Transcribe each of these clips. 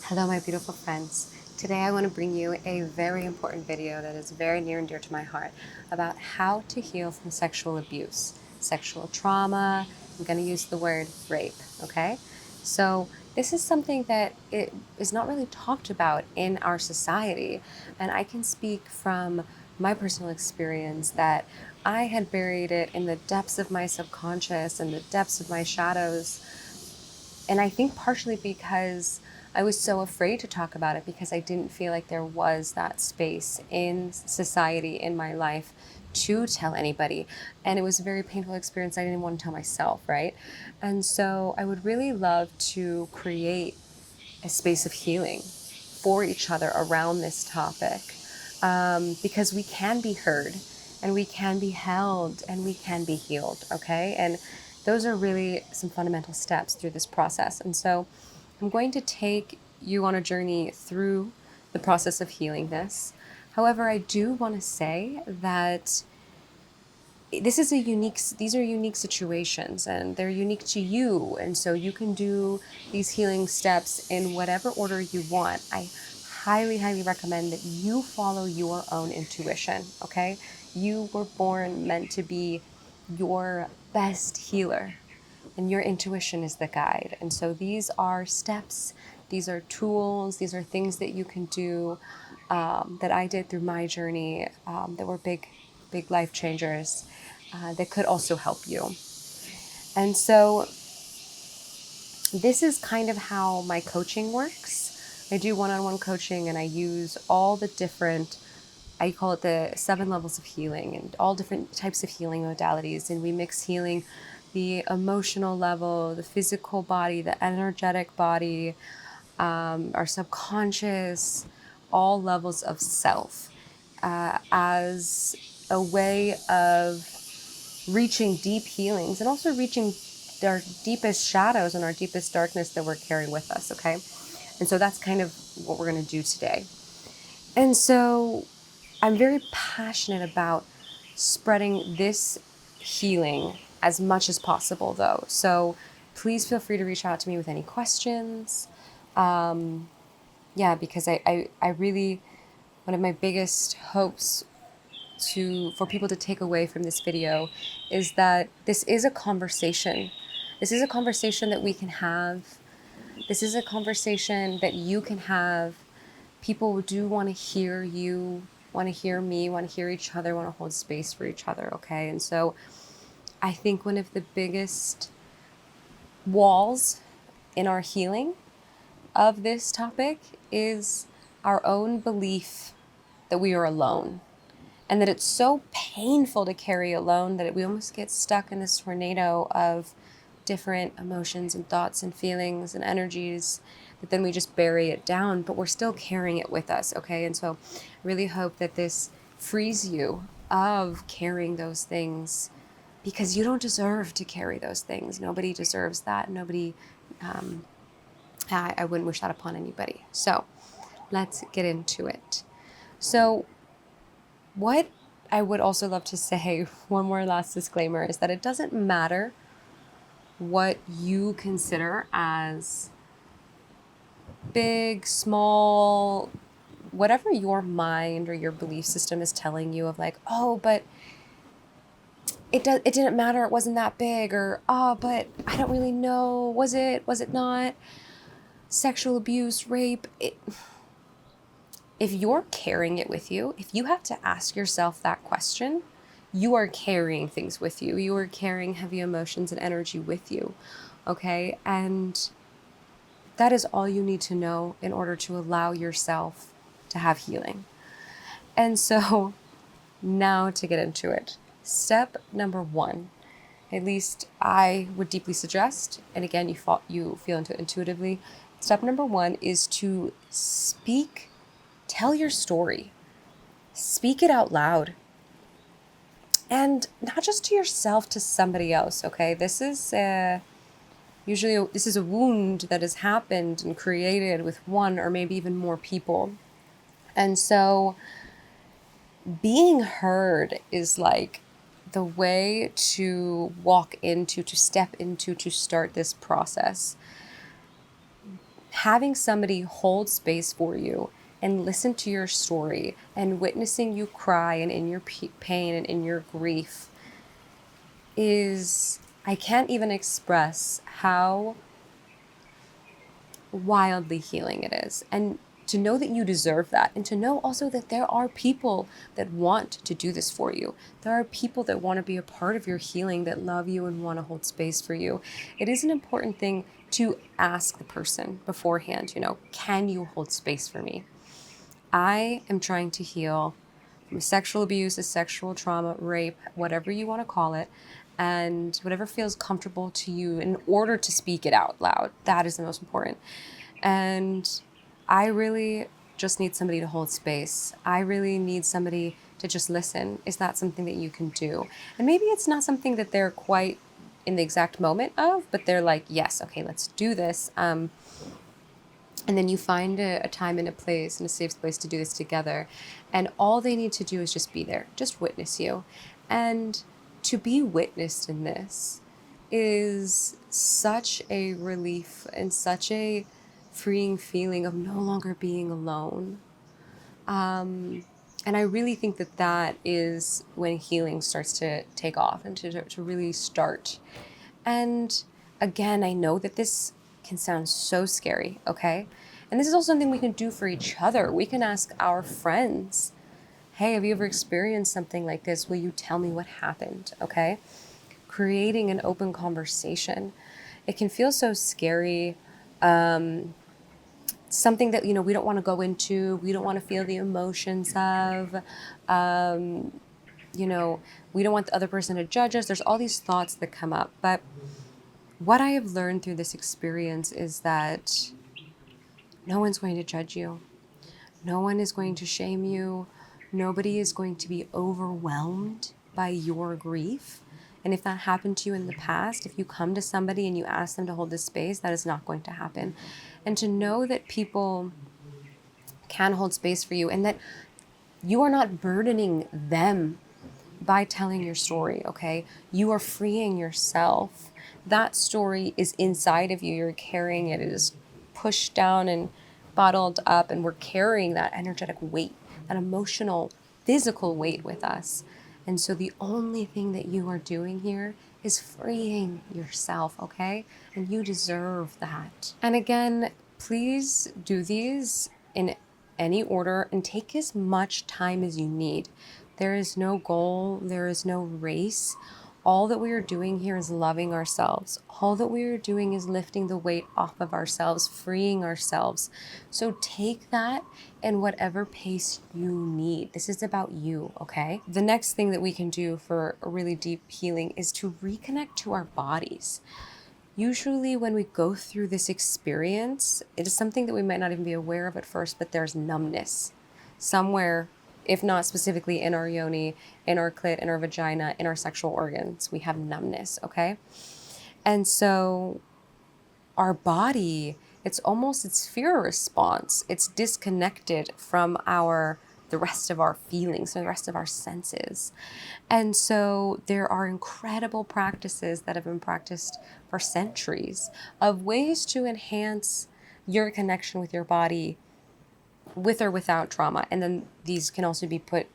Hello, my beautiful friends. Today I want to bring you a very important video that is very near and dear to my heart about how to heal from sexual abuse, sexual trauma. I'm going to use the word rape, okay? So this is something that it is not really talked about in our society, and I can speak from my personal experience that I had buried it in the depths of my subconscious and the depths of my shadows, and I think partially because I was so afraid to talk about it because I didn't feel like there was that space in society, in my life, to tell anybody. And it was a very painful experience. I didn't want to tell myself, right? And so I would really love to create a space of healing for each other around this topic, because we can be heard and we can be held and we can be healed, okay? And those are really some fundamental steps through this process. And so I'm going to take you on a journey through the process of healing this. However, I do want to say that these are unique situations and they're unique to you. And so you can do these healing steps in whatever order you want. I highly, highly recommend that you follow your own intuition, okay? You were born meant to be your best healer, and your intuition is the guide. And so these are steps, these are tools, these are things that you can do, that I did through my journey, that were big, big life changers, that could also help you. And so this is kind of how my coaching works. I do one-on-one coaching and I use all the different, I call it the 7 levels of healing, and all different types of healing modalities. And we mix healing, the emotional level, the physical body, the energetic body, our subconscious, all levels of self, as a way of reaching deep healings and also reaching our deepest shadows and our deepest darkness that we're carrying with us, okay? And so that's kind of what we're going to do today. And so I'm very passionate about spreading this healing as much as possible, though. So please feel free to reach out to me with any questions. Because I really, one of my biggest hopes for people to take away from this video is that this is a conversation. This is a conversation that we can have. This is a conversation that you can have. People do want to hear you, want to hear me, want to hear each other, want to hold space for each other, okay? And so I think one of the biggest walls in our healing of this topic is our own belief that we are alone, and that it's so painful to carry alone that we almost get stuck in this tornado of different emotions and thoughts and feelings and energies, that then we just bury it down, but we're still carrying it with us, okay? And so I really hope that this frees you of carrying those things, because you don't deserve to carry those things. Nobody deserves that. Nobody, I wouldn't wish that upon anybody. So let's get into it. So what I would also love to say, one more last disclaimer, is that it doesn't matter what you consider as big, small, whatever your mind or your belief system is telling you of, like, oh, but it didn't matter, it wasn't that big, or oh, but I don't really know, was it not, sexual abuse, rape, if you're carrying it with you, if you have to ask yourself that question, you are carrying things with you. You are carrying heavy emotions and energy with you, okay? And that is all you need to know in order to allow yourself to have healing. And so now to get into it. Step number 1, at least I would deeply suggest, and again, you feel into it intuitively, step number 1 is to tell your story. Speak it out loud. And not just to yourself, to somebody else, okay? This is usually this is a wound that has happened and created with one or maybe even more people. And so being heard is like the way to walk into, to step into, to start this process. having somebody hold space for you and listen to your story and witnessing you cry and in your pain and in your grief is, I can't even express how wildly healing it is. And to know that you deserve that, and to know also that there are people that want to do this for you. There are people that want to be a part of your healing, that love you and want to hold space for you. It is an important thing to ask the person beforehand, can you hold space for me? I am trying to heal from sexual abuse, sexual trauma, rape, whatever you want to call it, and whatever feels comfortable to you in order to speak it out loud. That is the most important. And I really just need somebody to hold space. I really need somebody to just listen. Is that something that you can do? And maybe it's not something that they're quite in the exact moment of, but they're like, yes, okay, let's do this. And then you find a time and a place and a safe place to do this together. And all they need to do is just be there, just witness you. And to be witnessed in this is such a relief and such a freeing feeling of no longer being alone. And I really think that that is when healing starts to take off and to really start. And again, I know that this can sound so scary, okay? And this is also something we can do for each other. We can ask our friends, hey, have you ever experienced something like this? Will you tell me what happened, okay? Creating an open conversation. It can feel so scary. Something that, we don't want to go into, we don't want to feel the emotions of, we don't want the other person to judge us. There's all these thoughts that come up. But what I have learned through this experience is that no one's going to judge you. No one is going to shame you. Nobody is going to be overwhelmed by your grief. And if that happened to you in the past, if you come to somebody and you ask them to hold this space, that is not going to happen. And to know that people can hold space for you and that you are not burdening them by telling your story, okay? You are freeing yourself. That story is inside of you. You're carrying it. It is pushed down and bottled up, and we're carrying that energetic weight, that emotional, physical weight with us. And so the only thing that you are doing here is freeing yourself, okay? And you deserve that. And again, please do these in any order and take as much time as you need. There is no goal, there is no race. All that we are doing here is loving ourselves. All that we are doing is lifting the weight off of ourselves, freeing ourselves. So take that in whatever pace you need. This is about you, okay? The next thing that we can do for a really deep healing is to reconnect to our bodies. Usually when we go through this experience, it is something that we might not even be aware of at first, but there's numbness somewhere, if not specifically in our yoni, in our clit, in our vagina, in our sexual organs. We have numbness, okay? And so our body, it's fear response. It's disconnected from the rest of our feelings and the rest of our senses. And so there are incredible practices that have been practiced for centuries of ways to enhance your connection with your body with or without trauma. And then these can also be put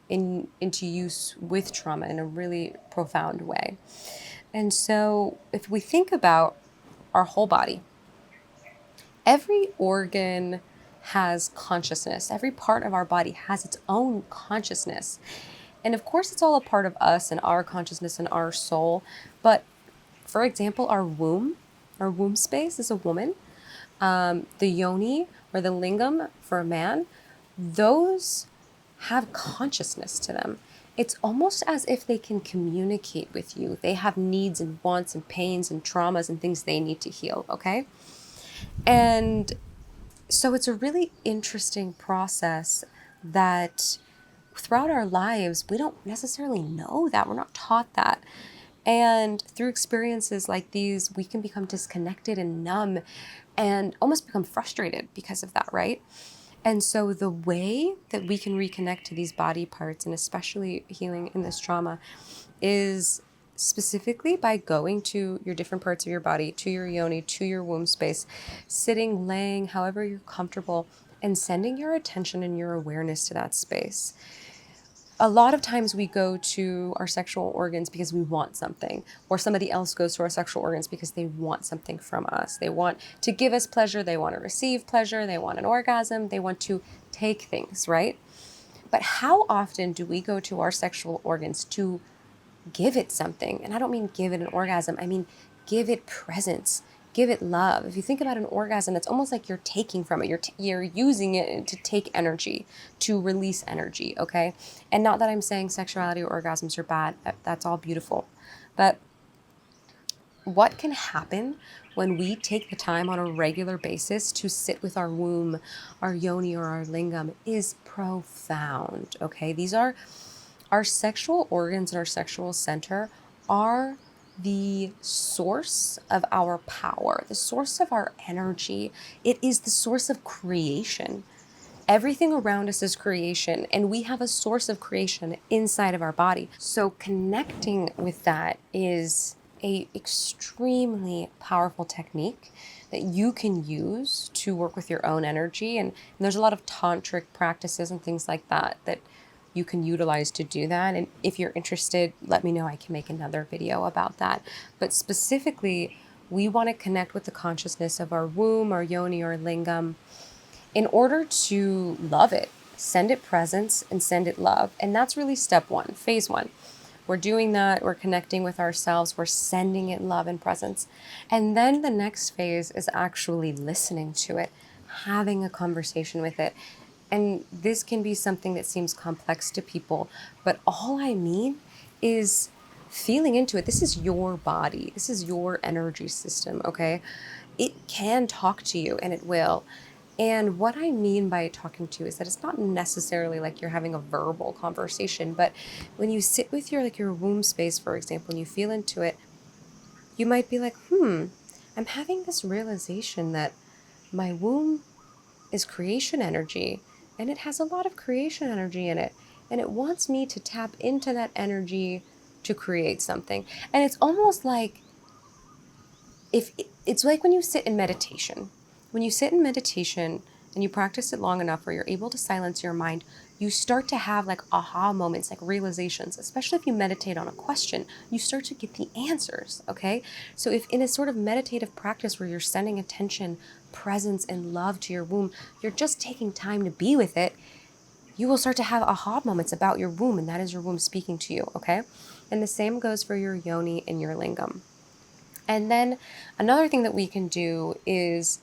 into use with trauma in a really profound way. And so if we think about our whole body, every organ has consciousness. Every part of our body has its own consciousness. And of course, it's all a part of us and our consciousness and our soul. But for example, our womb space is a woman. The yoni or the lingam for a man, those have consciousness to them. It's almost as if they can communicate with you. They have needs and wants and pains and traumas and things they need to heal, okay? And so it's a really interesting process that throughout our lives, we don't necessarily know that. We're not taught that. And through experiences like these, we can become disconnected and numb and almost become frustrated because of that, right? And so the way that we can reconnect to these body parts, and especially healing in this trauma, is specifically by going to your different parts of your body, to your yoni, to your womb space, sitting, laying, however you're comfortable, and sending your attention and your awareness to that space. A lot of times we go to our sexual organs because we want something, or somebody else goes to our sexual organs because they want something from us. They want to give us pleasure, they want to receive pleasure, they want an orgasm, they want to take things, right? But how often do we go to our sexual organs to give it something? And I don't mean give it an orgasm, I mean give it presence, give it love. If you think about an orgasm, it's almost like you're taking from it. You're using it to take energy, to release energy, okay? And not that I'm saying sexuality or orgasms are bad. That's all beautiful. But what can happen when we take the time on a regular basis to sit with our womb, our yoni, or our lingam is profound, okay? These are our sexual organs and our sexual center are the source of our power, the source of our energy. It is the source of creation. Everything around us is creation, and we have a source of creation inside of our body. So connecting with that is a extremely powerful technique that you can use to work with your own energy. And there's a lot of tantric practices and things like that that you can utilize to do that. And if you're interested, let me know. I can make another video about that. But specifically, we want to connect with the consciousness of our womb, our yoni, or lingam in order to love it, send it presence, and send it love. And that's really step one, phase one. We're doing that, we're connecting with ourselves, we're sending it love and presence. And then the next phase is actually listening to it, having a conversation with it. And this can be something that seems complex to people, but all I mean is feeling into it. This is your body. This is your energy system, okay? It can talk to you, and it will. And what I mean by talking to you is that it's not necessarily like you're having a verbal conversation, but when you sit with your womb space, for example, and you feel into it, you might be like, I'm having this realization that my womb is creation energy, and it has a lot of creation energy in it, and it wants me to tap into that energy to create something. And it's almost like it's like when you sit in meditation. When you sit in meditation and you practice it long enough where you're able to silence your mind, you start to have like aha moments, like realizations, especially if you meditate on a question, you start to get the answers, okay? So if in a sort of meditative practice where you're sending attention, presence, and love to your womb, you're just taking time to be with it, you will start to have aha moments about your womb, and that is your womb speaking to you, okay? And the same goes for your yoni and your lingam. And then another thing that we can do is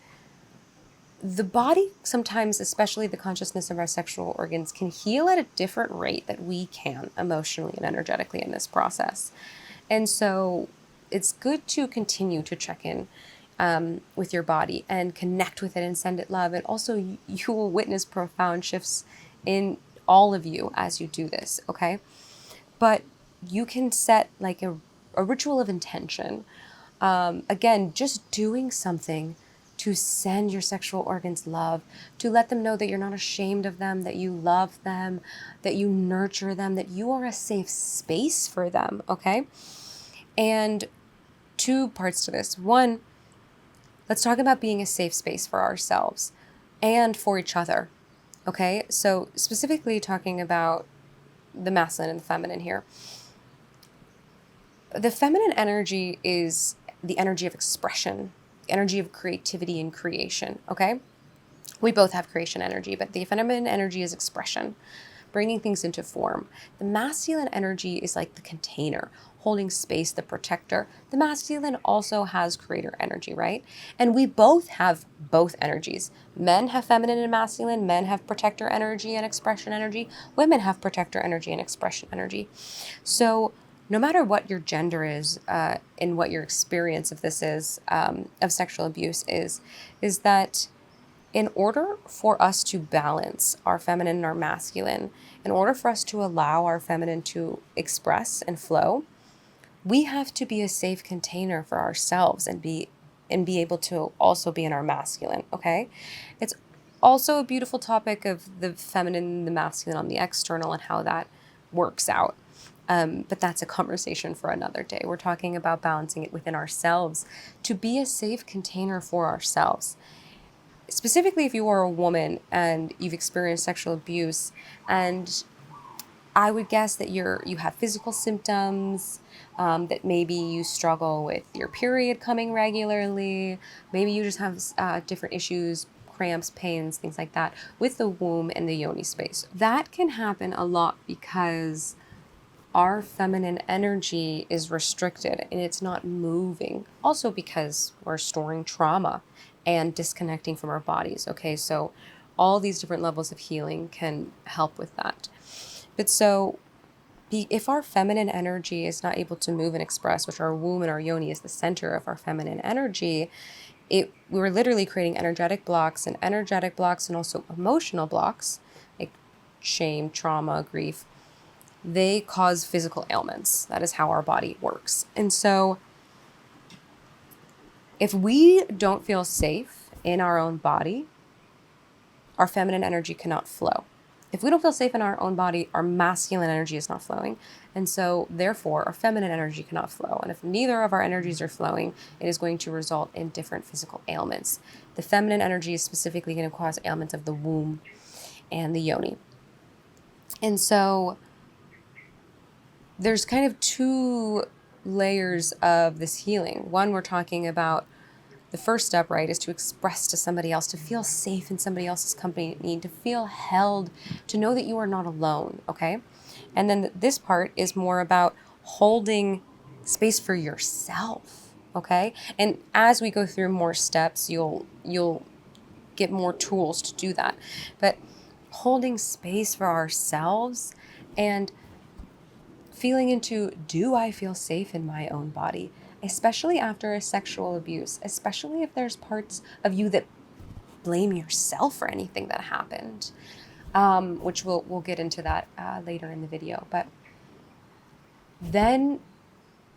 the body sometimes, especially the consciousness of our sexual organs, can heal at a different rate that we can emotionally and energetically in this process. And so it's good to continue to check in with your body and connect with it and send it love. And also you will witness profound shifts in all of you as you do this, okay? But you can set like a ritual of intention. Again, just doing something to send your sexual organs love, to let them know that you're not ashamed of them, that you love them, that you nurture them, that you are a safe space for them, okay? And two parts to this. One, let's talk about being a safe space for ourselves and for each other, okay? So specifically talking about the masculine and the feminine here. The feminine energy is the energy of expression, energy of creativity and creation, okay? We both have creation energy, but the feminine energy is expression, bringing things into form. The masculine energy is like the container, holding space, the protector. The masculine also has creator energy, right? And we both have both energies. Men have feminine and masculine. Men have protector energy and expression energy. Women have protector energy and expression energy. So no matter what your gender is and what your experience of this is, of sexual abuse is that in order for us to balance our feminine and our masculine, in order for us to allow our feminine to express and flow, we have to be a safe container for ourselves and be able to also be in our masculine, okay? It's also a beautiful topic of the feminine and the masculine on the external and how that works out. But that's a conversation for another day. We're talking about balancing it within ourselves to be a safe container for ourselves. Specifically, if you are a woman and you've experienced sexual abuse, and I would guess that you have physical symptoms, that maybe you struggle with your period coming regularly, maybe you just have different issues, cramps, pains, things like that with the womb and the yoni space. That can happen a lot because our feminine energy is restricted and it's not moving. Also because we're storing trauma and disconnecting from our bodies. Okay, so all these different levels of healing can help with that. But so if our feminine energy is not able to move and express, which our womb and our yoni is the center of our feminine energy, we're literally creating energetic blocks and also emotional blocks like shame, trauma, grief. They cause physical ailments. That is how our body works. And so if we don't feel safe in our own body, our feminine energy cannot flow. If we don't feel safe in our own body, our masculine energy is not flowing. And so therefore, our feminine energy cannot flow. And if neither of our energies are flowing, it is going to result in different physical ailments. The feminine energy is specifically going to cause ailments of the womb and the yoni. And so there's kind of two layers of this healing. One, we're talking about the first step, right, is to express to somebody else, to feel safe in somebody else's company, to feel held, to know that you are not alone, okay? And then this part is more about holding space for yourself, okay? And as we go through more steps, you'll get more tools to do that. But holding space for ourselves and feeling into, do I feel safe in my own body? Especially after a sexual abuse, especially if there's parts of you that blame yourself for anything that happened, which we'll get into that later in the video. But then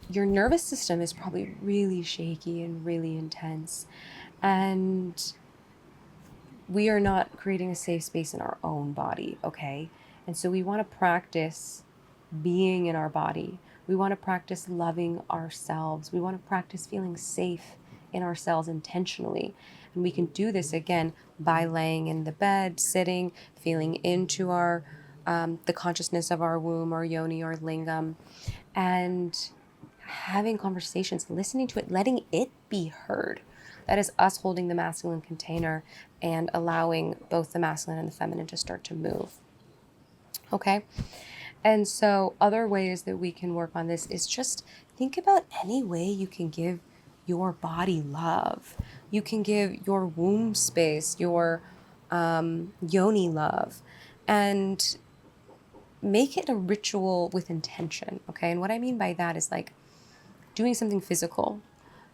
your nervous system is probably really shaky and really intense, and we are not creating a safe space in our own body, okay? And so we want to practice being in our body. We want to practice loving ourselves. We want to practice feeling safe in ourselves intentionally. And we can do this again by laying in the bed, sitting, feeling into our the consciousness of our womb, our yoni, our lingam, and having conversations, listening to it, letting it be heard. That is us holding the masculine container and allowing both the masculine and the feminine to start to move. Okay? And so other ways that we can work on this is just think about any way you can give your body love. You can give your womb space, your yoni love, and make it a ritual with intention, okay? And what I mean by that is like doing something physical,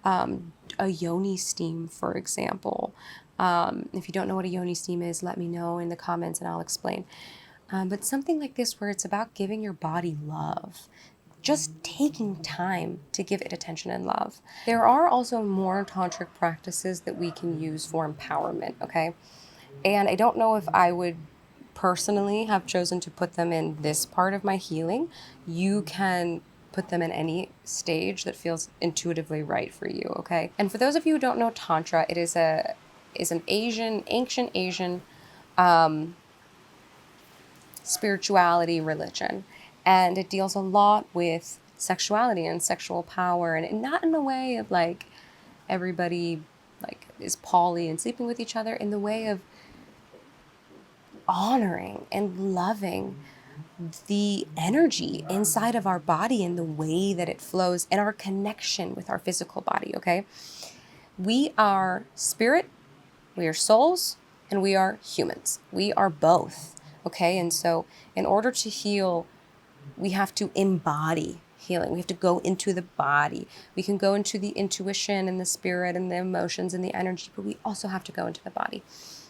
a yoni steam, for example. If you don't know what a yoni steam is, let me know in the comments and I'll explain. But something like this where it's about giving your body love, just taking time to give it attention and love. There are also more tantric practices that we can use for empowerment, okay? And I don't know if I would personally have chosen to put them in this part of my healing. You can put them in any stage that feels intuitively right for you, okay? And for those of you who don't know Tantra, it is an ancient Asian spirituality religion, and it deals a lot with sexuality and sexual power, and not in the way of like everybody like is poly and sleeping with each other, in the way of honoring and loving the energy inside of our body and the way that it flows and our connection with our physical body, okay? We are spirit, we are souls, and we are humans. We are both. Okay, and so in order to heal, we have to embody healing. We have to go into the body. We can go into the intuition and the spirit and the emotions and the energy, but we also have to go into the body.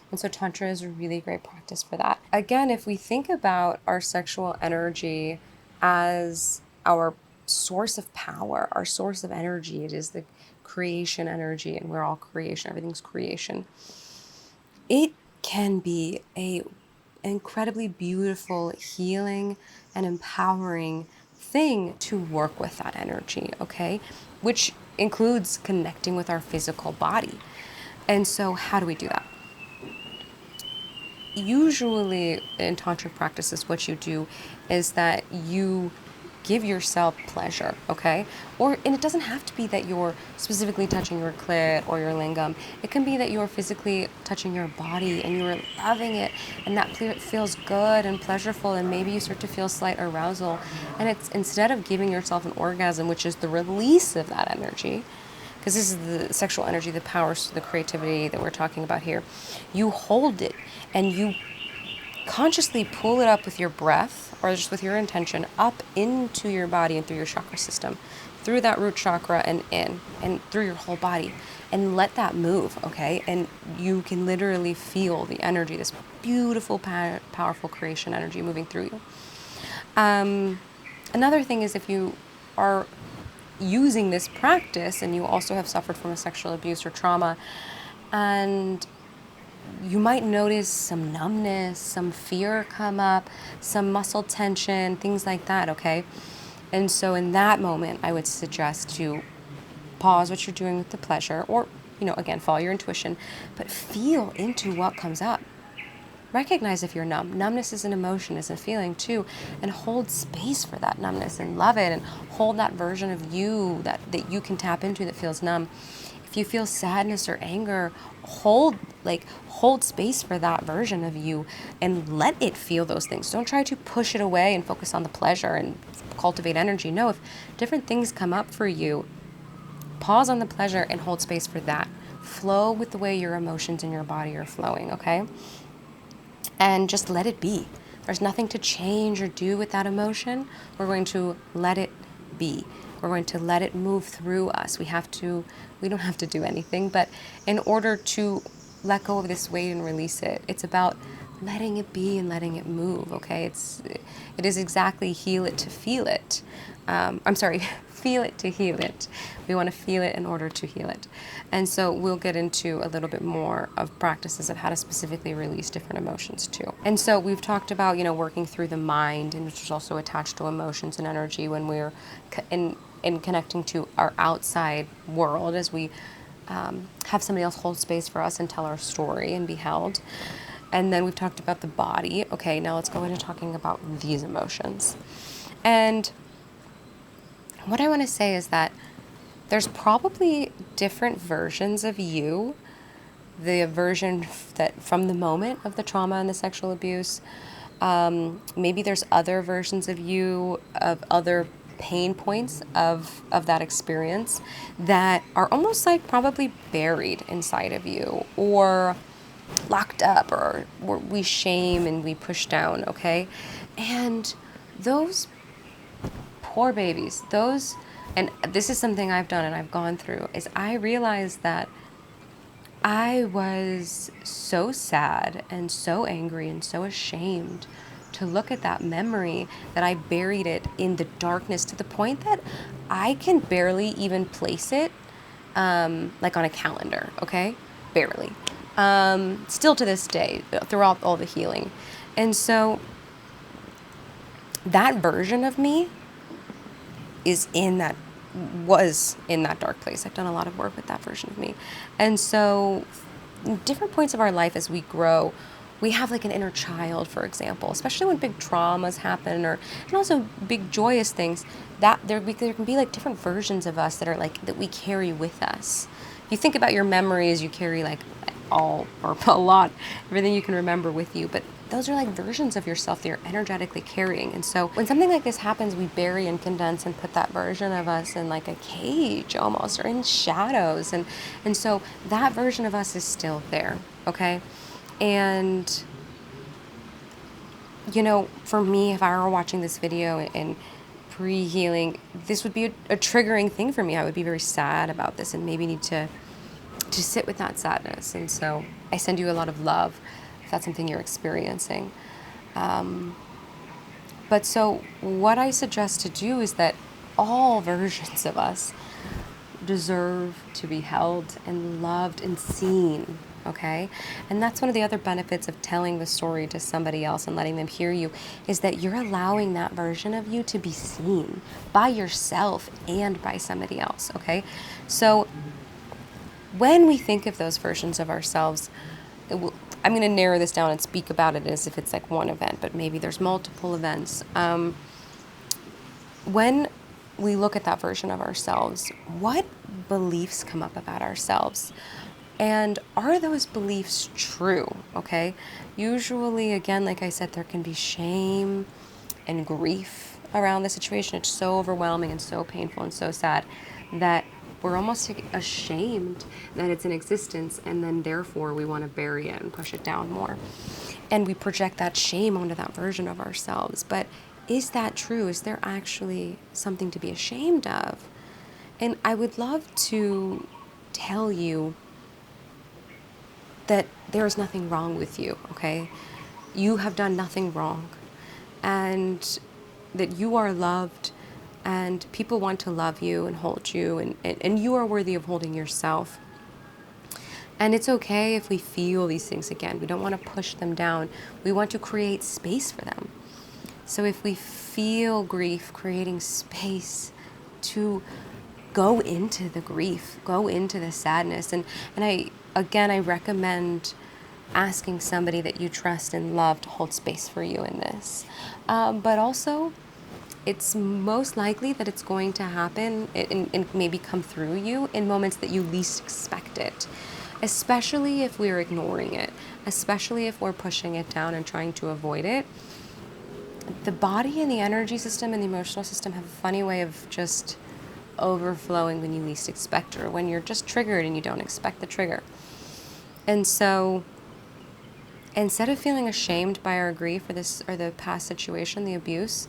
And so Tantra is a really great practice for that. Again, if we think about our sexual energy as our source of power, our source of energy, it is the creation energy, and we're all creation, everything's creation. It can be a incredibly beautiful, healing, and empowering thing to work with that energy, okay? Which includes connecting with our physical body. And so how do we do that? Usually in tantric practices, what you do is that you give yourself pleasure, okay? And it doesn't have to be that you're specifically touching your clit or your lingam. It can be that you're physically touching your body and you're loving it, and that feels good and pleasurable, and maybe you start to feel slight arousal. And it's, instead of giving yourself an orgasm, which is the release of that energy, because this is the sexual energy, the powers, the creativity that we're talking about here, you hold it and you consciously pull it up with your breath, or just with your intention, up into your body and through your chakra system, through that root chakra and in, and through your whole body, and let that move, okay? And you can literally feel the energy, this beautiful, powerful creation energy moving through you. Another thing is, if you are using this practice and you also have suffered from a sexual abuse or trauma, and you might notice some numbness, some fear come up, some muscle tension, things like that, okay? And so in that moment, I would suggest to pause what you're doing with the pleasure, or, again, follow your intuition, but feel into what comes up. Recognize if you're numb. Numbness is an emotion, is a feeling too, and hold space for that numbness and love it, and hold that version of you that you can tap into that feels numb. If you feel sadness or anger, hold space for that version of you and let it feel those things. Don't try to push it away and focus on the pleasure and cultivate energy. No, if different things come up for you, pause on the pleasure and hold space for that. Flow with the way your emotions in your body are flowing, okay? And just let it be. There's nothing to change or do with that emotion. We're going to let it be. We're going to let it move through us. We don't have to do anything, but in order to let go of this weight and release it, it's about letting it be and letting it move, okay? It is exactly heal it to feel it. Feel it to heal it. We want to feel it in order to heal it. And so we'll get into a little bit more of practices of how to specifically release different emotions too. And so we've talked about, working through the mind, and which is also attached to emotions and energy when we're in connecting to our outside world, as we have somebody else hold space for us and tell our story and be held. And then we've talked about the body. Okay, now let's go into talking about these emotions. And what I want to say is that there's probably different versions of you. The version that from the moment of the trauma and the sexual abuse, maybe there's other versions of you, of other pain points of that experience that are almost like probably buried inside of you, or locked up, or we shame and we push down, okay? And those poor babies, and this is something I've done and I've gone through, is I realized that I was so sad and so angry and so ashamed to look at that memory that I buried it in the darkness, to the point that I can barely even place it like on a calendar, okay? Barely. Still to this day, throughout all the healing. And so that version of me was in that dark place. I've done a lot of work with that version of me. And so different points of our life as we grow, we have like an inner child, for example, especially when big traumas happen, and also big joyous things, that there can be like different versions of us that are like, that we carry with us. If you think about your memories, you carry like all, or a lot, everything you can remember with you, but those are like versions of yourself that you're energetically carrying. And so when something like this happens, we bury and condense and put that version of us in like a cage almost, or in shadows. And so that version of us is still there, okay? And, for me, if I were watching this video and pre-healing, this would be a triggering thing for me. I would be very sad about this and maybe need to sit with that sadness. And so I send you a lot of love if that's something you're experiencing. But so what I suggest to do is that all versions of us deserve to be held and loved and seen. okay? And that's one of the other benefits of telling the story to somebody else and letting them hear you, is that you're allowing that version of you to be seen by yourself and by somebody else, okay? So when we think of those versions of ourselves, I'm going to narrow this down and speak about it as if it's like one event, but maybe there's multiple events. When we look at that version of ourselves, what beliefs come up about ourselves? And are those beliefs true? Okay. Usually, again, like I said, there can be shame and grief around the situation. It's so overwhelming and so painful and so sad that we're almost ashamed that it's in existence, and then therefore we want to bury it and push it down more. And we project that shame onto that version of ourselves. But is that true? Is there actually something to be ashamed of? And I would love to tell you that there is nothing wrong with you, okay? You have done nothing wrong. And that you are loved, and people want to love you and hold you, and you are worthy of holding yourself. And it's okay if we feel these things again. We don't want to push them down. We want to create space for them. So if we feel grief, creating space to go into the grief, go into the sadness. And I recommend asking somebody that you trust and love to hold space for you in this. But also, it's most likely that it's going to happen and maybe come through you in moments that you least expect it, especially if we're ignoring it, especially if we're pushing it down and trying to avoid it. The body and the energy system and the emotional system have a funny way of just overflowing when you least expect it, or when you're just triggered and you don't expect the trigger. And so instead of feeling ashamed by our grief or the past situation, the abuse,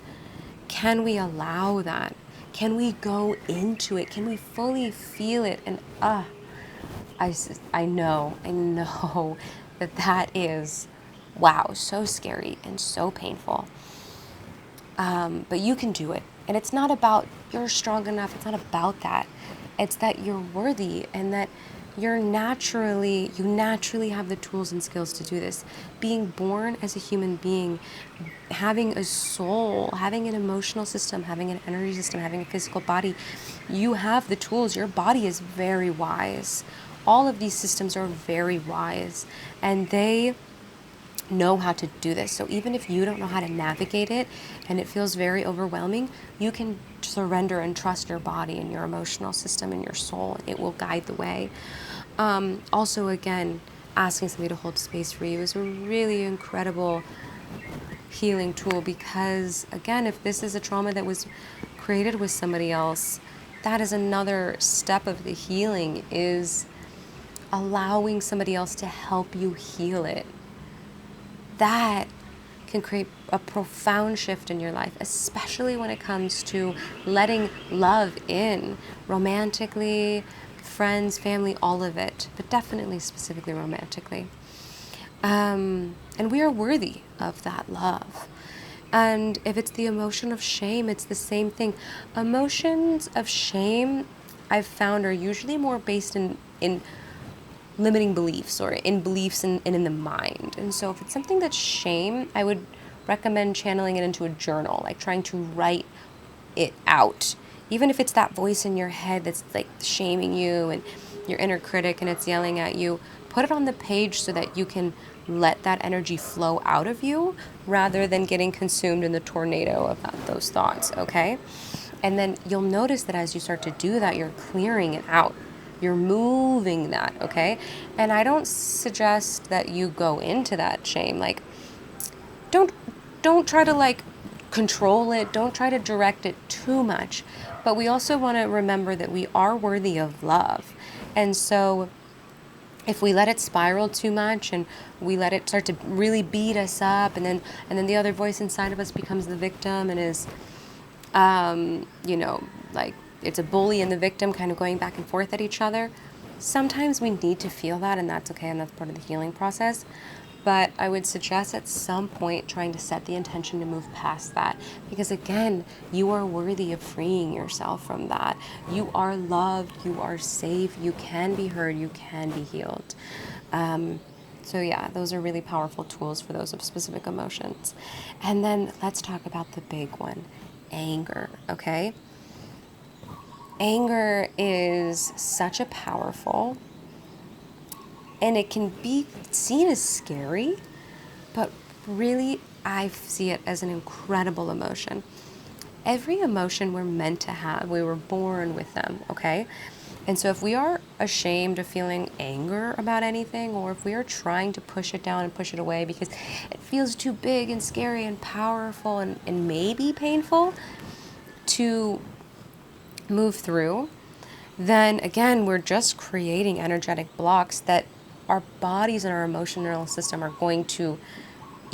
can we allow that? Can we go into it? Can we fully feel it? And I know that is, wow, so scary and so painful. But you can do it. And it's not about you're strong enough. It's not about that. It's that you're worthy, and that you naturally have the tools and skills to do this. Being born as a human being, having a soul, having an emotional system, having an energy system, having a physical body, you have the tools. Your body is very wise. All of these systems are very wise, and they know how to do this. So even if you don't know how to navigate it and it feels very overwhelming, you can surrender and trust your body and your emotional system and your soul. It will guide the way. Also, again, asking somebody to hold space for you is a really incredible healing tool, because again, if this is a trauma that was created with somebody else, that is another step of the healing, is allowing somebody else to help you heal it. That can create a profound shift in your life, especially when it comes to letting love in, romantically, friends, family, all of it, but definitely specifically romantically. And we are worthy of that love. And if it's the emotion of shame, it's the same thing. Emotions of shame, I've found, are usually more based in limiting beliefs, or in beliefs and in the mind. And so if it's something that's shame, I would recommend channeling it into a journal, like trying to write it out. Even if it's that voice in your head that's like shaming you and your inner critic and it's yelling at you, put it on the page so that you can let that energy flow out of you rather than getting consumed in the tornado of those thoughts, okay? And then you'll notice that as you start to do that, you're clearing it out. You're moving that, okay? And I don't suggest that you go into that shame. Like, don't try to like control it. Don't try to direct it too much. But we also want to remember that we are worthy of love. And so if we let it spiral too much and we let it start to really beat us up, and then the other voice inside of us becomes the victim and is, like, it's a bully and the victim kind of going back and forth at each other. Sometimes we need to feel that, and that's okay, and that's part of the healing process. But I would suggest at some point trying to set the intention to move past that. Because again, you are worthy of freeing yourself from that. You are loved, you are safe, you can be heard, you can be healed. So yeah, those are really powerful tools for those of specific emotions. And then let's talk about the big one, anger, okay? Anger is such a powerful, and it can be seen as scary, but really I see it as an incredible emotion. Every emotion we're meant to have, we were born with them, okay? And so if we are ashamed of feeling anger about anything, or if we are trying to push it down and push it away because it feels too big and scary and powerful and maybe painful to move through, then again, we're just creating energetic blocks that our bodies and our emotional system are going to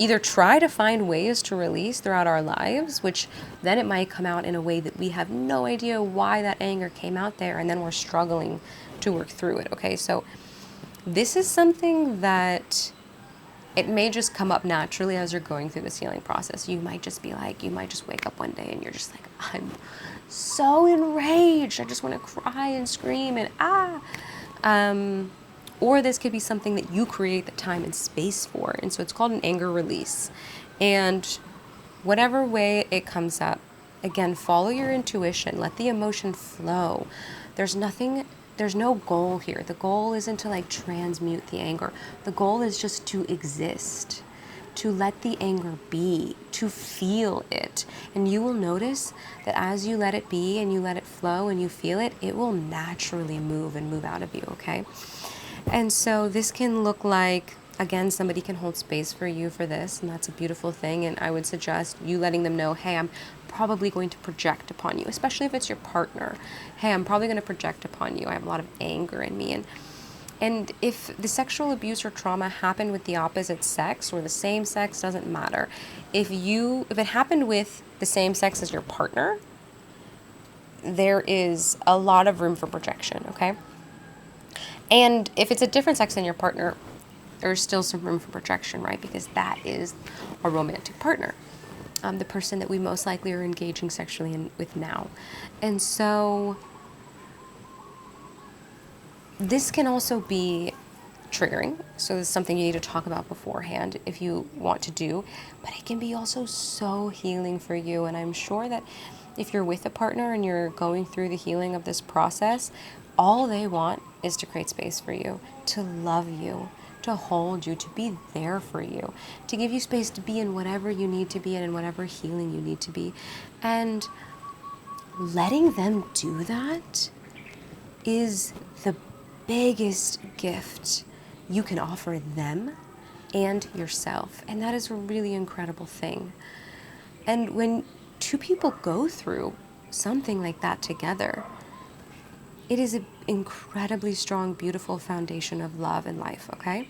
either try to find ways to release throughout our lives, which then it might come out in a way that we have no idea why that anger came out there, and then we're struggling to work through it, okay? So this is something that it may just come up naturally as you're going through this healing process. You might just be like, you might just wake up one day and you're just like, I'm so enraged. I just want to cry and scream and or this could be something that you create the time and space for. And so it's called an anger release. And whatever way it comes up, again, follow your intuition. Let the emotion flow. There's no goal here. The goal isn't to like transmute the anger. The goal is just to exist, to let the anger be, to feel it. And you will notice that as you let it be and you let it flow and you feel it, it will naturally move and move out of you, okay? And so this can look like, again, somebody can hold space for you for this, and that's a beautiful thing. And I would suggest you letting them know, hey, I'm probably going to project upon you, especially if it's your partner. Hey, I'm probably going to project upon you. I have a lot of anger in me. And if the sexual abuse or trauma happened with the opposite sex or the same sex, doesn't matter. If it happened with the same sex as your partner, there is a lot of room for projection, okay? And if it's a different sex than your partner, there's still some room for projection, right? Because that is a romantic partner, the person that we most likely are engaging sexually with now. And so this can also be triggering. So this is something you need to talk about beforehand if you want to do. But it can be also so healing for you. And I'm sure that if you're with a partner and you're going through the healing of this process, all they want is to create space for you, to love you, to hold you, to be there for you, to give you space to be in whatever you need to be in and whatever healing you need to be. And letting them do that is the biggest gift you can offer them and yourself. And that is a really incredible thing. And when two people go through something like that together, it is an incredibly strong, beautiful foundation of love and life, okay?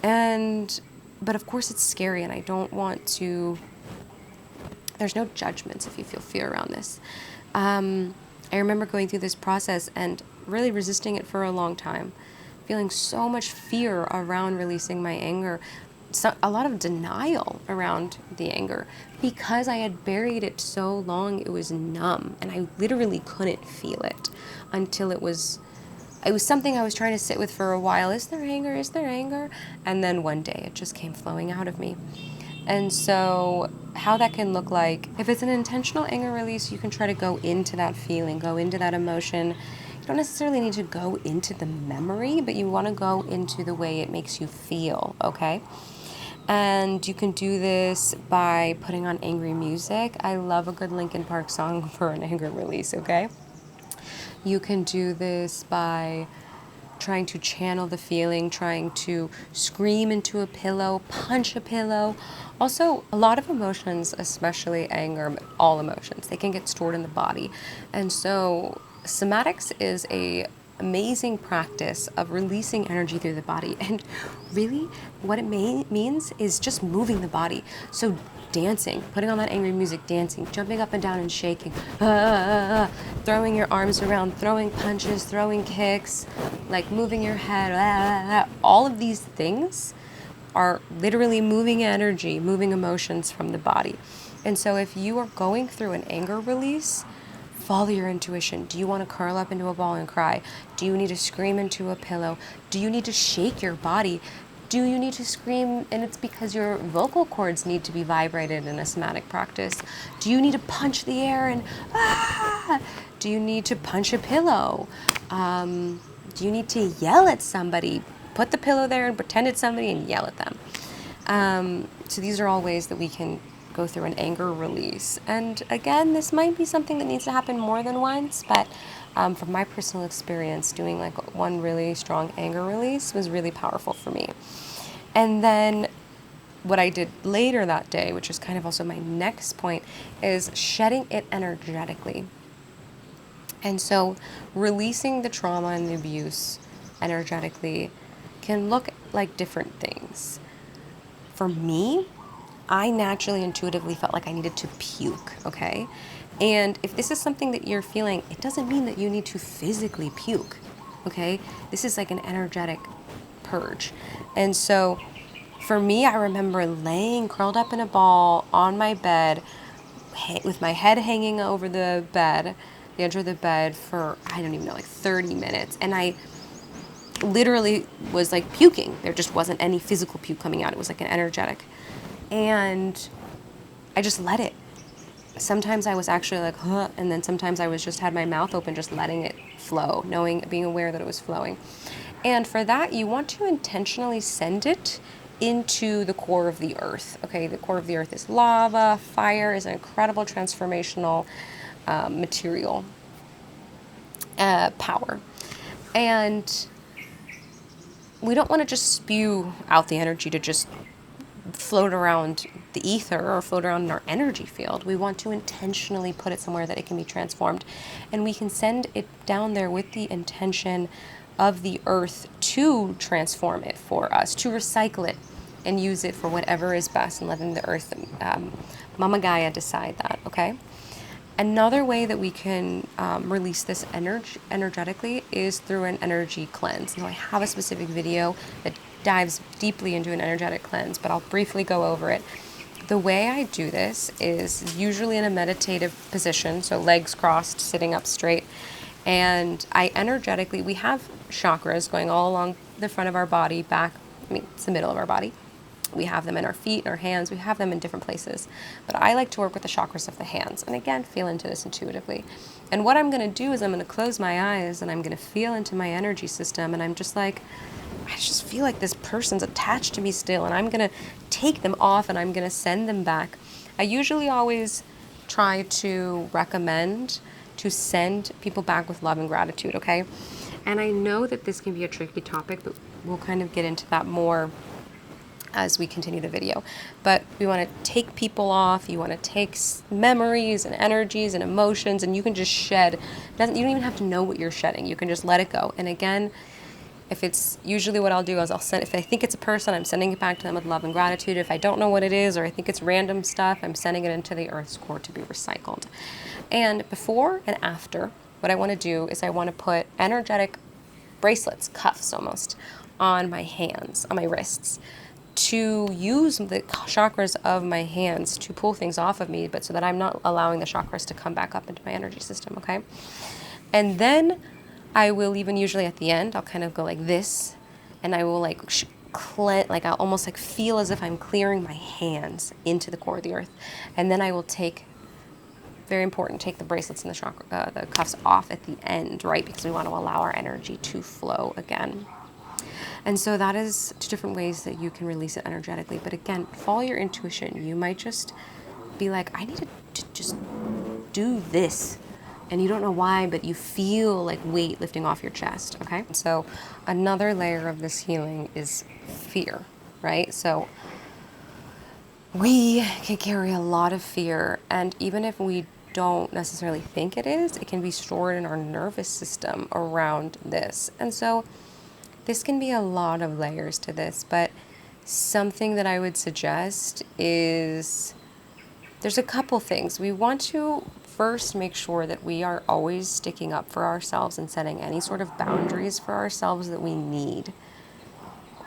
But of course it's scary, and I don't want to, there's no judgments if you feel fear around this. I remember going through this process and really resisting it for a long time, feeling so much fear around releasing my anger, a lot of denial around the anger, because I had buried it so long. It was numb, and I literally couldn't feel it until it was something I was trying to sit with for a while. Is there anger? Is there anger? And then one day it just came flowing out of me. And so how that can look like, if it's an intentional anger release, you can try to go into that feeling, go into that emotion. You don't necessarily need to go into the memory, but you want to go into the way it makes you feel, okay? And you can do this by putting on angry music. I love a good Linkin Park song for an anger release, okay? You can do this by trying to channel the feeling, trying to scream into a pillow, punch a pillow. Also, a lot of emotions, especially anger, but all emotions, they can get stored in the body. And so somatics is a amazing practice of releasing energy through the body. And really what it means is just moving the body. So dancing, putting on that angry music, dancing, jumping up and down and shaking, throwing your arms around, throwing punches, throwing kicks, like moving your head, all of these things are literally moving energy, moving emotions from the body. And so if you are going through an anger release, follow your intuition. Do you want to curl up into a ball and cry? Do you need to scream into a pillow? Do you need to shake your body? Do you need to scream and it's because your vocal cords need to be vibrated in a somatic practice? Do you need to punch the air and ah? Do you need to punch a pillow? Do you need to yell at somebody? Put the pillow there and pretend it's somebody and yell at them. So these are all ways that we can go through an anger release. And again, this might be something that needs to happen more than once, but from my personal experience, doing like one really strong anger release was really powerful for me. And then what I did later that day, which is kind of also my next point, is shedding it energetically. And so releasing the trauma and the abuse energetically can look like different things. For me, I naturally intuitively felt like I needed to puke, okay? And if this is something that you're feeling, it doesn't mean that you need to physically puke, okay? This is like an energetic purge. And so for me, I remember laying curled up in a ball on my bed with my head hanging over the bed, the edge of the bed for, I don't even know, like 30 minutes. And I literally was like puking. There just wasn't any physical puke coming out. It was like an energetic. And I just let it. Sometimes I was actually like, huh, and then sometimes I was just had my mouth open, just letting it flow, being aware that it was flowing. And for that, you want to intentionally send it into the core of the earth. Okay, the core of the earth is lava. Fire is an incredible transformational material, power. And we don't want to just spew out the energy to just float around the ether or float around in our energy field. We want to intentionally put it somewhere that it can be transformed. And we can send it down there with the intention of the earth to transform it for us, to recycle it and use it for whatever is best, and letting the earth, Mama Gaia, decide that, okay? Another way that we can release this energetically is through an energy cleanse. Now, I have a specific video that dives deeply into an energetic cleanse, but I'll briefly go over it. The way I do this is usually in a meditative position, so legs crossed, sitting up straight, and I energetically, we have chakras going all along the front of our body, it's the middle of our body. We have them in our feet, our hands, we have them in different places. But I like to work with the chakras of the hands. And again, feel into this intuitively. And what I'm going to do is I'm going to close my eyes and I'm going to feel into my energy system. And I'm just like, I just feel like this person's attached to me still. And I'm going to take them off and I'm going to send them back. I usually always try to recommend to send people back with love and gratitude, okay? And I know that this can be a tricky topic, but we'll kind of get into that more as we continue the video. But we want to take people off. You want to take memories and energies and emotions, and you can just shed. You don't even have to know what you're shedding. You can just let it go. And again, if it's usually what I'll do is I'll send, if I think it's a person, I'm sending it back to them with love and gratitude. If I don't know what it is, or I think it's random stuff, I'm sending it into the earth's core to be recycled. And before and after, what I want to do is I want to put energetic bracelets, cuffs almost, on my hands, on my wrists, to use the chakras of my hands to pull things off of me, but so that I'm not allowing the chakras to come back up into my energy system, okay? And then I will, even usually at the end, I'll kind of go like this, and I will like I'll almost like feel as if I'm clearing my hands into the core of the earth. And then I will take, very important, take the bracelets and the cuffs off at the end, right? Because we want to allow our energy to flow again. And so that is 2 different ways that you can release it energetically. But again, follow your intuition. You might just be like, I need to just do this. And you don't know why, but you feel like weight lifting off your chest, okay? So another layer of this healing is fear, right? So we can carry a lot of fear. And even if we don't necessarily think it is, it can be stored in our nervous system around this. And so this can be a lot of layers to this, but something that I would suggest is there's a couple things. We want to first make sure that we are always sticking up for ourselves and setting any sort of boundaries for ourselves that we need.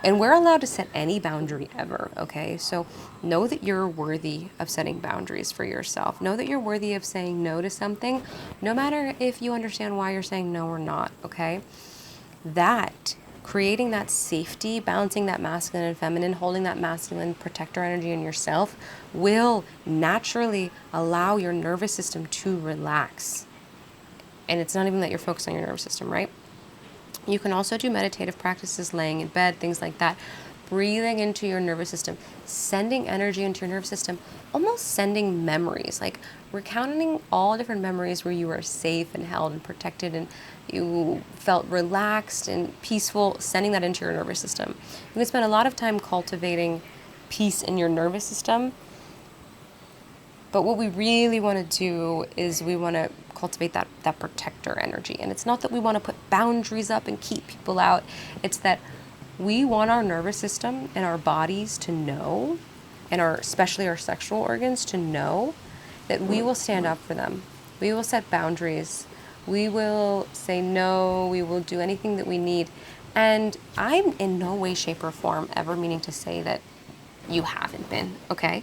And we're allowed to set any boundary ever, okay? So know that you're worthy of setting boundaries for yourself. Know that you're worthy of saying no to something, no matter if you understand why you're saying no or not, okay? That, creating that safety, balancing that masculine and feminine, holding that masculine protector energy in yourself will naturally allow your nervous system to relax. And it's not even that you're focused on your nervous system, right? You can also do meditative practices, laying in bed, things like that. Breathing into your nervous system, sending energy into your nervous system, almost sending memories, like recounting all different memories where you were safe and held and protected and you felt relaxed and peaceful, sending that into your nervous system. You can spend a lot of time cultivating peace in your nervous system. But what we really want to do is we want to cultivate that protector energy. And it's not that we want to put boundaries up and keep people out. It's that we want our nervous system and our bodies to know, and especially our sexual organs to know, that we will stand up for them. We will set boundaries. We will say no. We will do anything that we need. And I'm in no way, shape, or form ever meaning to say that you haven't been, okay?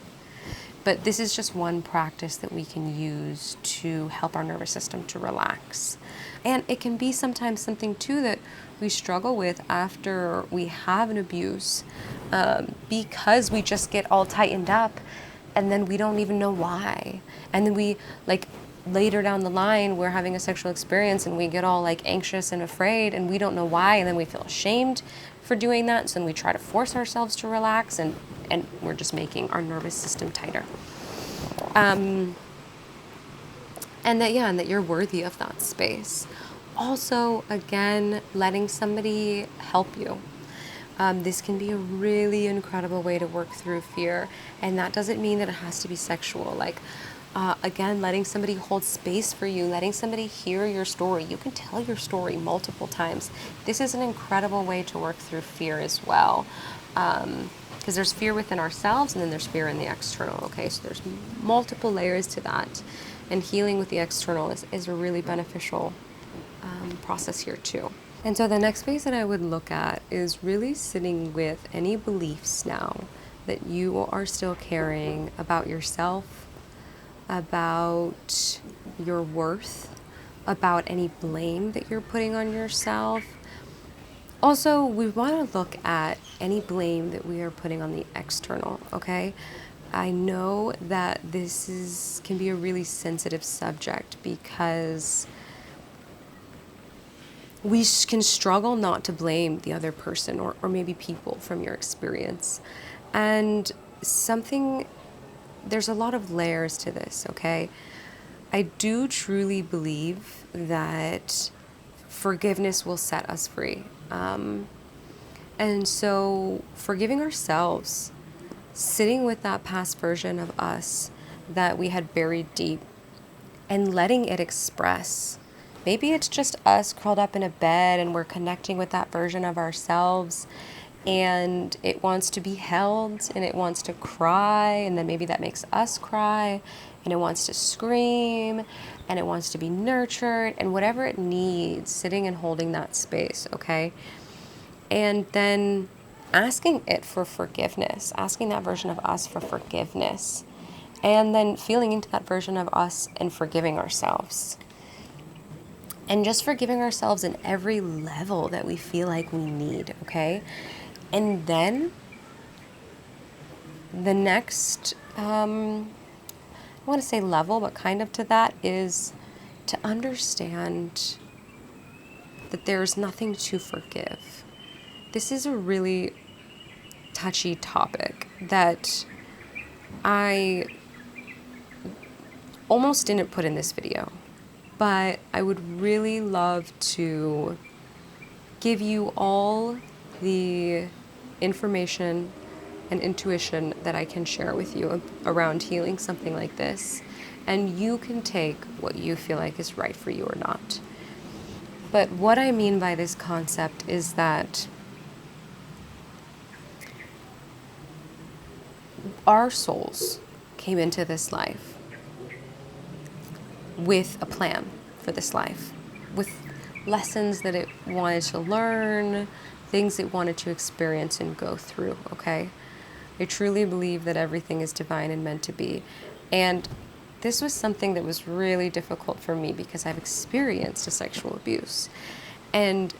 But this is just one practice that we can use to help our nervous system to relax. And it can be sometimes something too that we struggle with after we have an abuse, because we just get all tightened up and then we don't even know why. And then we, like, later down the line, we're having a sexual experience and we get all like anxious and afraid and we don't know why, and then we feel ashamed for doing that. So then we try to force ourselves to relax, and we're just making our nervous system tighter. And that you're worthy of that space. Also, again, letting somebody help you. This can be a really incredible way to work through fear, and that doesn't mean that it has to be sexual. Like, again, letting somebody hold space for you, letting somebody hear your story. You can tell your story multiple times. This is an incredible way to work through fear as well. Because there's fear within ourselves and then there's fear in the external, okay? So there's multiple layers to that. And healing with the external is a really beneficial process here too. And so the next phase that I would look at is really sitting with any beliefs now that you are still carrying about yourself, about your worth, about any blame that you're putting on yourself. Also, we want to look at any blame that we are putting on the external, okay? I know that this can be a really sensitive subject because we can struggle not to blame the other person or maybe people from your experience. And there's a lot of layers to this, okay? I do truly believe that forgiveness will set us free. And so forgiving ourselves, sitting with that past version of us that we had buried deep and letting it express. Maybe it's just us curled up in a bed and we're connecting with that version of ourselves and it wants to be held and it wants to cry, and then maybe that makes us cry, and it wants to scream and it wants to be nurtured, and whatever it needs, sitting and holding that space, okay? And then asking it for forgiveness, asking that version of us for forgiveness, and then feeling into that version of us and forgiving ourselves. And just forgiving ourselves in every level that we feel like we need, okay? And then the next, I want to say level, but kind of to that, is to understand that there's nothing to forgive. This is a really touchy topic that I almost didn't put in this video, but I would really love to give you all the information and intuition that I can share with you around healing something like this, and you can take what you feel like is right for you or not. But what I mean by this concept is that our souls came into this life with a plan for this life, with lessons that it wanted to learn, things it wanted to experience and go through, okay? I truly believe that everything is divine and meant to be. And this was something that was really difficult for me because I've experienced a sexual abuse. And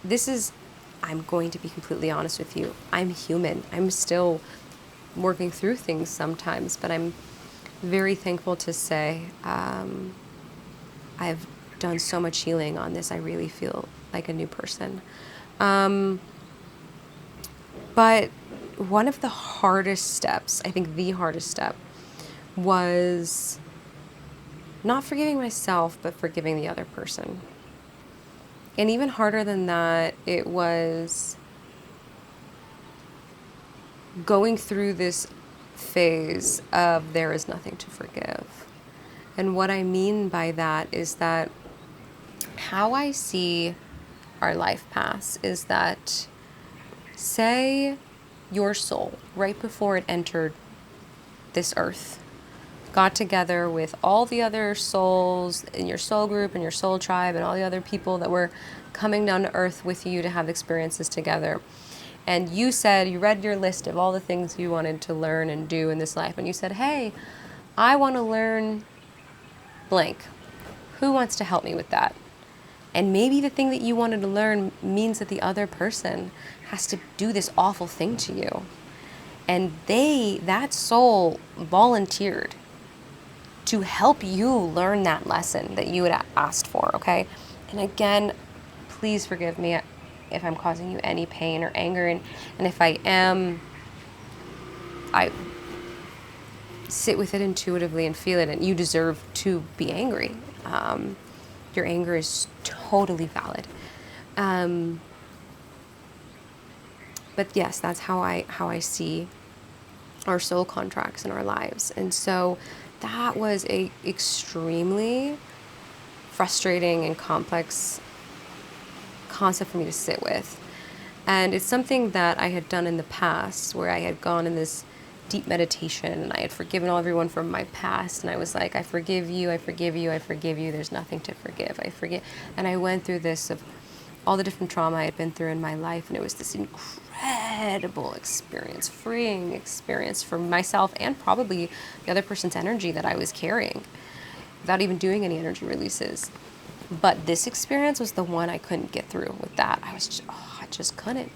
I'm going to be completely honest with you, I'm human. I'm still working through things sometimes, but I'm very thankful to say I've done so much healing on this. I really feel like a new person. But one of the hardest steps, I think the hardest step, was not forgiving myself, but forgiving the other person. And even harder than that, it was going through this phase of there is nothing to forgive. And what I mean by that is that how I see our life paths is that, say your soul, right before it entered this earth, got together with all the other souls in your soul group and your soul tribe and all the other people that were coming down to earth with you to have experiences together. And you read your list of all the things you wanted to learn and do in this life. And you said, hey, I want to learn blank. Who wants to help me with that? And maybe the thing that you wanted to learn means that the other person has to do this awful thing to you. And that soul volunteered to help you learn that lesson that you had asked for, okay? And again, please forgive me if I'm causing you any pain or anger. And if I am, I sit with it intuitively and feel it. And you deserve to be angry. Your anger is totally valid. But yes, that's how I see our soul contracts in our lives. And so that was a extremely frustrating and complex concept for me to sit with. And it's something that I had done in the past where I had gone in this deep meditation and I had forgiven everyone from my past. And I was like, I forgive you, I forgive you, I forgive you. There's nothing to forgive. I forgive. And I went through this of all the different trauma I had been through in my life. And it was this incredible experience, freeing experience for myself and probably the other person's energy that I was carrying without even doing any energy releases. But this experience was the one I couldn't get through with that. I just couldn't.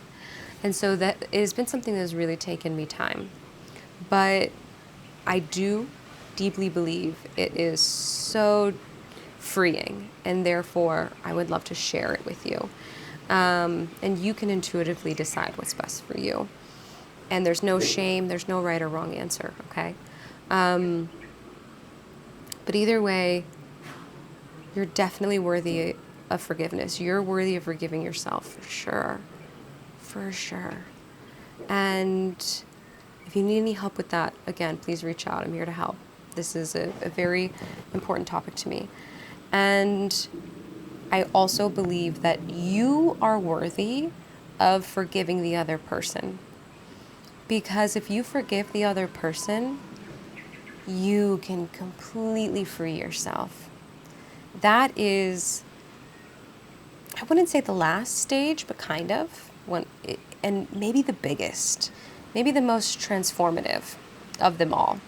And so that it has been something that has really taken me time. But I do deeply believe it is so freeing, and therefore I would love to share it with you. And you can intuitively decide what's best for you. And there's no shame, there's no right or wrong answer, okay? But either way, you're definitely worthy of forgiveness. You're worthy of forgiving yourself, for sure. For sure. And if you need any help with that, again, please reach out. I'm here to help. This is a very important topic to me. And I also believe that you are worthy of forgiving the other person. Because if you forgive the other person, you can completely free yourself. That is, I wouldn't say the last stage, but kind of, and maybe the biggest, maybe the most transformative of them all.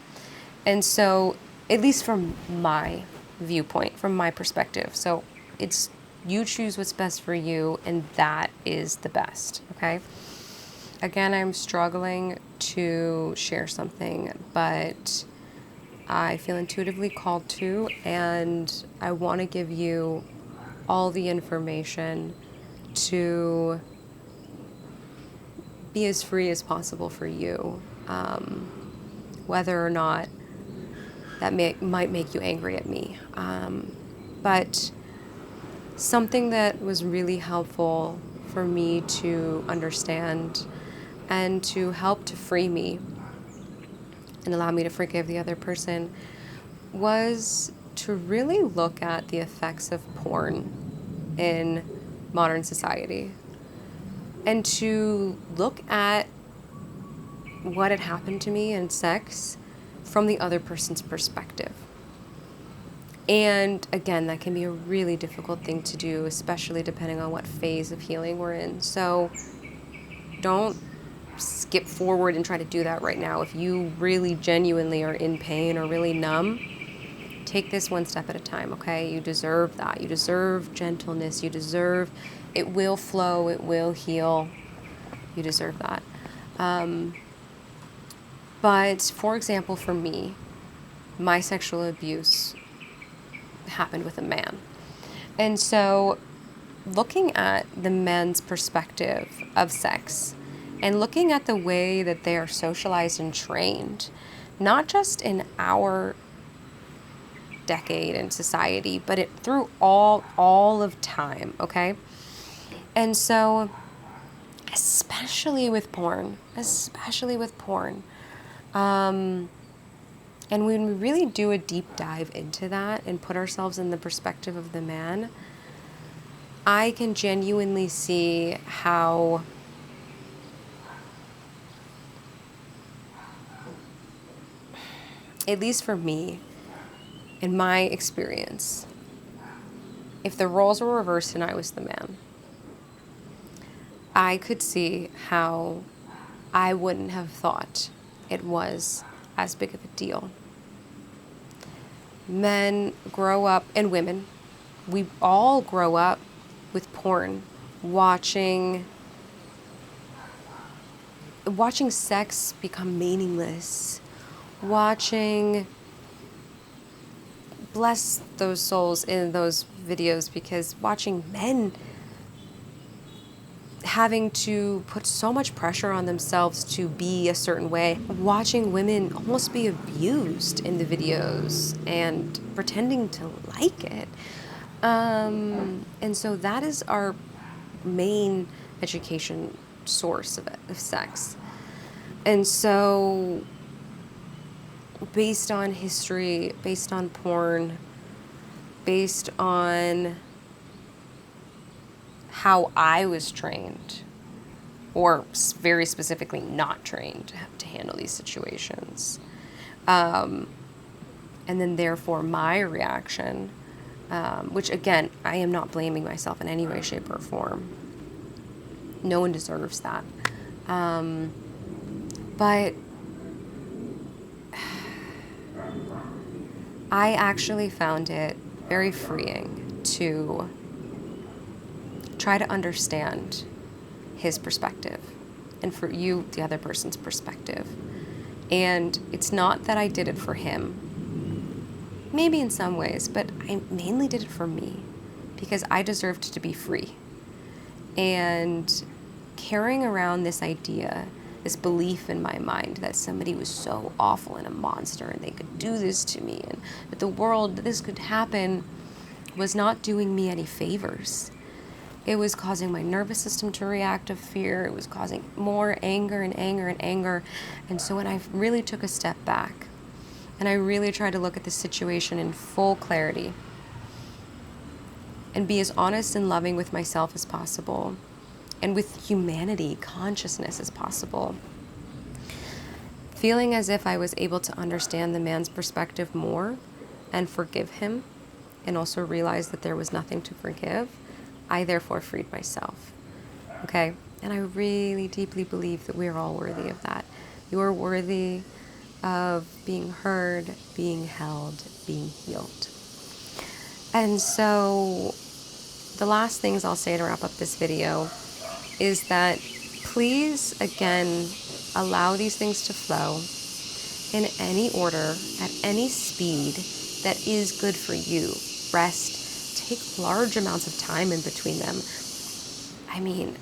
And so, at least from my viewpoint, from my perspective. So it's, you choose what's best for you, and that is the best, okay? Again, I'm struggling to share something, but I feel intuitively called to, and I want to give you all the information to be as free as possible for you, whether or not that might make you angry at me. But something that was really helpful for me to understand and to help to free me and allow me to forgive the other person was to really look at the effects of porn in modern society and to look at what had happened to me in sex from the other person's perspective. And again, that can be a really difficult thing to do, especially depending on what phase of healing we're in. So don't skip forward and try to do that right now. If you really genuinely are in pain or really numb, take this one step at a time, okay? You deserve that. You deserve gentleness. You deserve, it will flow, it will heal. You deserve that. But for example, for me, my sexual abuse happened with a man. And so looking at the men's perspective of sex and looking at the way that they are socialized and trained, not just in our decade in society, but it through all of time, okay? And so especially with porn, and when we really do a deep dive into that and put ourselves in the perspective of the man, I can genuinely see how at least for me, in my experience, if the roles were reversed and I was the man, I could see how I wouldn't have thought it was as big of a deal. Men grow up, and women, we all grow up with porn, watching sex become meaningless, watching, bless those souls in those videos, because watching men having to put so much pressure on themselves to be a certain way, watching women almost be abused in the videos and pretending to like it. And so that is our main education source of sex. And so based on history, based on porn, based on how I was trained, or very specifically not trained to handle these situations. And then therefore my reaction, which again, I am not blaming myself in any way, shape, or form. No one deserves that. But I actually found it very freeing to try to understand his perspective, and for you, the other person's perspective. And it's not that I did it for him, maybe in some ways, but I mainly did it for me, because I deserved to be free. And carrying around this idea, this belief in my mind that somebody was so awful and a monster and they could do this to me, and that the world, this could happen, was not doing me any favors. It was causing my nervous system to react to fear. It was causing more anger and anger and anger. And so when I really took a step back and I really tried to look at the situation in full clarity and be as honest and loving with myself as possible and with humanity, consciousness as possible, feeling as if I was able to understand the man's perspective more and forgive him, and also realize that there was nothing to forgive, I therefore freed myself. Okay? And I really deeply believe that we are all worthy of that. You are worthy of being heard, being held, being healed. And so the last things I'll say to wrap up this video is that please, again, allow these things to flow in any order, at any speed that is good for you. Rest. Take large amounts of time in between them. I mean,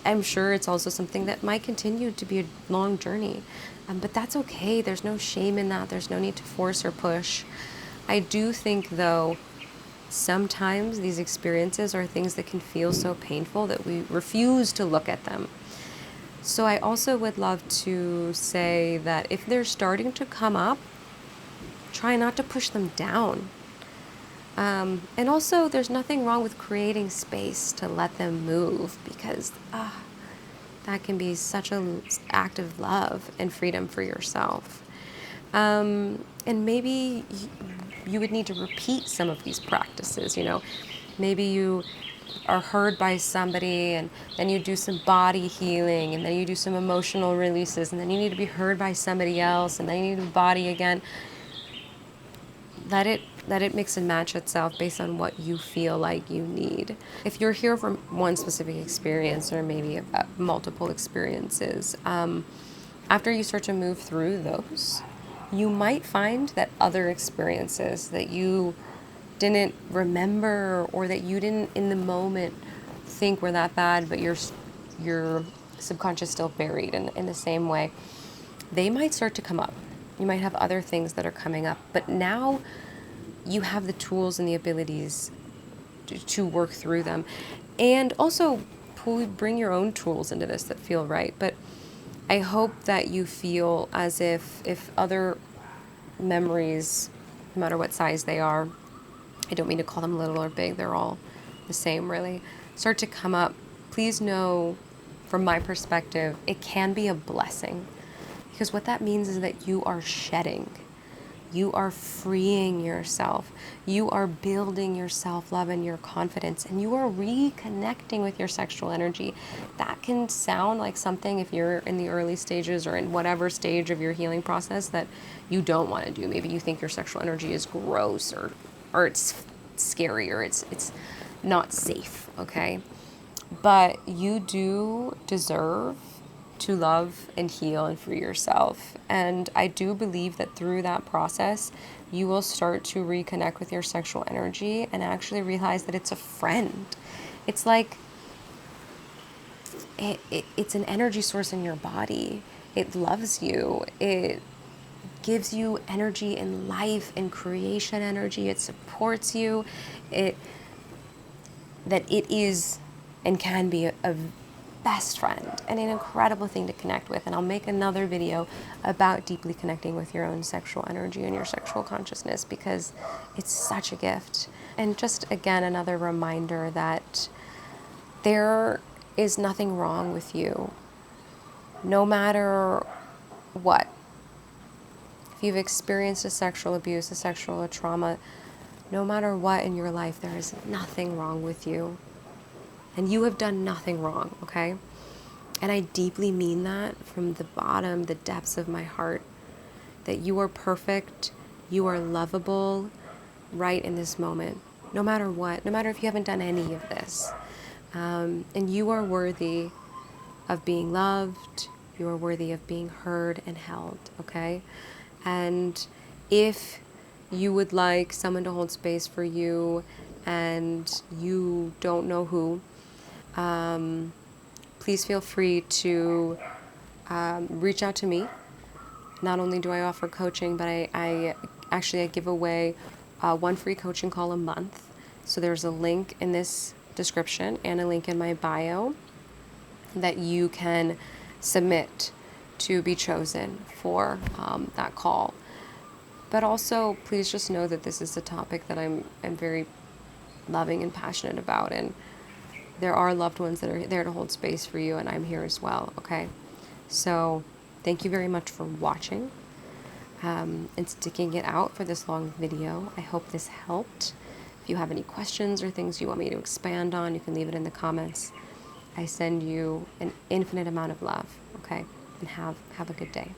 I'm sure it's also something that might continue to be a long journey, but that's okay. There's no shame in that. There's no need to force or push. I do think, though, sometimes these experiences are things that can feel so painful that we refuse to look at them. So I also would love to say that if they're starting to come up, try not to push them down. And also, there's nothing wrong with creating space to let them move, because that can be such an act of love and freedom for yourself. And maybe you would need to repeat some of these practices, you know. Maybe you are heard by somebody, and then you do some body healing, and then you do some emotional releases, and then you need to be heard by somebody else, and then you need to body again. Let it mix and match itself based on what you feel like you need. If you're here from one specific experience, or maybe multiple experiences, after you start to move through those, you might find that other experiences that you didn't remember, or that you didn't in the moment think were that bad, but your subconscious still buried in the same way, they might start to come up. You might have other things that are coming up, but now you have the tools and the abilities to work through them. And also bring your own tools into this that feel right. But I hope that you feel as if other memories, no matter what size they are, I don't mean to call them little or big, they're all the same really, start to come up, please know, from my perspective, it can be a blessing. Because what that means is that you are shedding. You are freeing yourself. You are building your self-love and your confidence, and you are reconnecting with your sexual energy. That can sound like something, if you're in the early stages or in whatever stage of your healing process, that you don't want to do. Maybe you think your sexual energy is gross, or it's scary, or it's not safe, okay? But you do deserve to love and heal and free yourself. And I do believe that through that process, you will start to reconnect with your sexual energy and actually realize that it's a friend. It's like, it's an energy source in your body. It loves you. It gives you energy and life and creation energy. It supports you. It is and can be a best friend and an incredible thing to connect with. And I'll make another video about deeply connecting with your own sexual energy and your sexual consciousness, because it's such a gift. And just again, another reminder that there is nothing wrong with you, no matter what. If you've experienced a sexual abuse, a sexual trauma, no matter what in your life, there is nothing wrong with you. And you have done nothing wrong, okay? And I deeply mean that from the bottom, the depths of my heart, that you are perfect, you are lovable right in this moment, no matter what, no matter if you haven't done any of this. And you are worthy of being loved, you are worthy of being heard and held, okay? And if you would like someone to hold space for you and you don't know who, please feel free to reach out to me. Not only do I offer coaching, but I give away one free coaching call a month. So there's a link in this description and a link in my bio that you can submit to be chosen for that call. But also, please just know that this is a topic that I'm very loving and passionate about, and there are loved ones that are there to hold space for you, and I'm here as well, okay? So thank you very much for watching and sticking it out for this long video. I hope this helped. If you have any questions or things you want me to expand on, you can leave it in the comments. I send you an infinite amount of love, okay? And have a good day.